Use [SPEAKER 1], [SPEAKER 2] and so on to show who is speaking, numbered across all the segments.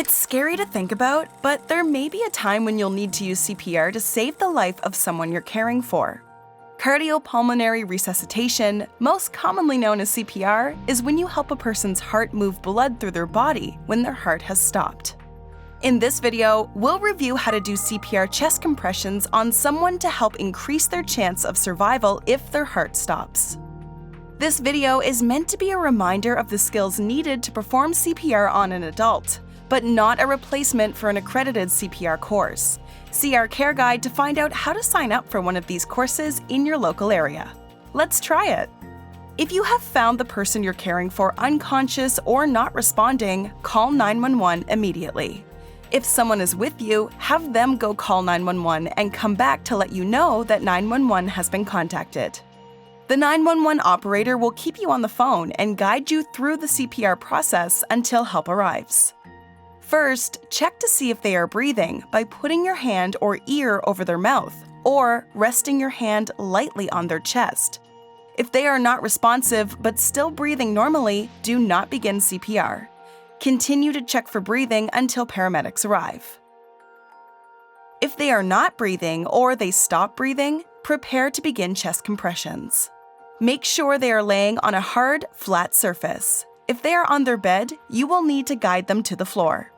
[SPEAKER 1] It's scary to think about, but there may be a time when you'll need to use CPR to save the life of someone you're caring for. Cardiopulmonary resuscitation, most commonly known as CPR, is when you help a person's heart move blood through their body when their heart has stopped. In this video, we'll review how to do CPR chest compressions on someone to help increase their chance of survival if their heart stops. This video is meant to be a reminder of the skills needed to perform CPR on an adult, but not a replacement for an accredited CPR course. See our care guide to find out how to sign up for one of these courses in your local area. Let's try it. If you have found the person you're caring for unconscious or not responding, call 911 immediately. If someone is with you, have them go call 911 and come back to let you know that 911 has been contacted. The 911 operator will keep you on the phone and guide you through the CPR process until help arrives. First, check to see if they are breathing by putting your hand or ear over their mouth or resting your hand lightly on their chest. If they are not responsive but still breathing normally, do not begin CPR. Continue to check for breathing until paramedics arrive. If they are not breathing or they stop breathing, prepare to begin chest compressions. Make sure they are laying on a hard, flat surface. If they are on their bed, you will need to guide them to the floor.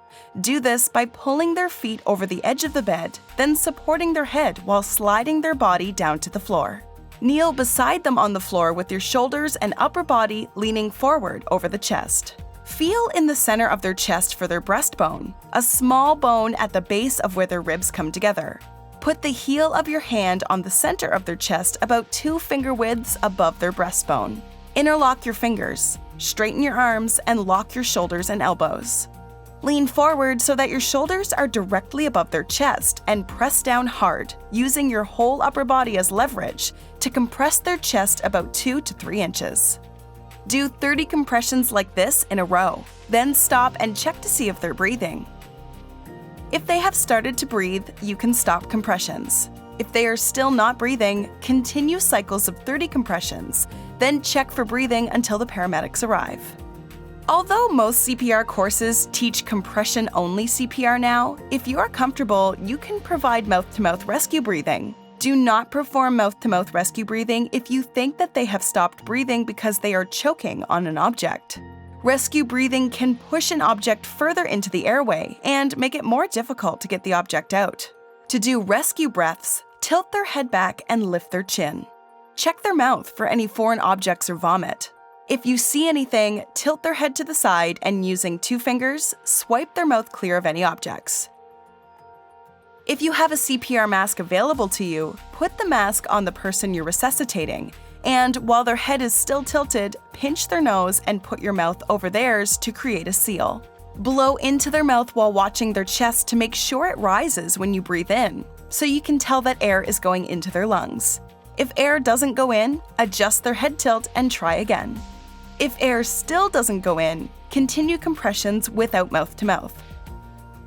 [SPEAKER 1] Do this by pulling their feet over the edge of the bed, then supporting their head while sliding their body down to the floor. Kneel beside them on the floor with your shoulders and upper body leaning forward over the chest. Feel in the center of their chest for their breastbone, a small bone at the base of where their ribs come together. Put the heel of your hand on the center of their chest about 2 finger widths above their breastbone. Interlock your fingers, straighten your arms, and lock your shoulders and elbows. Lean forward so that your shoulders are directly above their chest and press down hard, using your whole upper body as leverage to compress their chest about 2 to 3 inches. Do 30 compressions like this in a row, then stop and check to see if they're breathing. If they have started to breathe, you can stop compressions. If they are still not breathing, continue cycles of 30 compressions, then check for breathing until the paramedics arrive. Although most CPR courses teach compression-only CPR now, if you are comfortable, you can provide mouth-to-mouth rescue breathing. Do not perform mouth-to-mouth rescue breathing if you think that they have stopped breathing because they are choking on an object. Rescue breathing can push an object further into the airway and make it more difficult to get the object out. To do rescue breaths, tilt their head back and lift their chin. Check their mouth for any foreign objects or vomit. If you see anything, tilt their head to the side and using 2 fingers, swipe their mouth clear of any objects. If you have a CPR mask available to you, put the mask on the person you're resuscitating, and while their head is still tilted, pinch their nose and put your mouth over theirs to create a seal. Blow into their mouth while watching their chest to make sure it rises when you breathe in, so you can tell that air is going into their lungs. If air doesn't go in, adjust their head tilt and try again. If air still doesn't go in, continue compressions without mouth-to-mouth.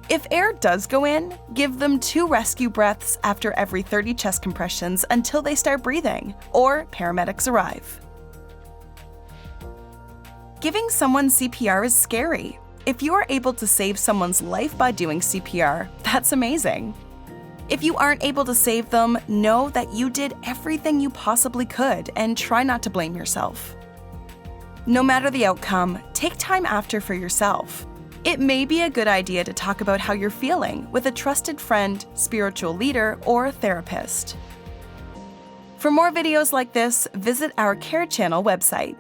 [SPEAKER 1] If air does go in, give them 2 rescue breaths after every 30 chest compressions until they start breathing, or paramedics arrive. Giving someone CPR is scary. If you are able to save someone's life by doing CPR, that's amazing. If you aren't able to save them, know that you did everything you possibly could and try not to blame yourself. No matter the outcome, take time after for yourself. It may be a good idea to talk about how you're feeling with a trusted friend, spiritual leader, or therapist. For more videos like this, visit our Care Channel website.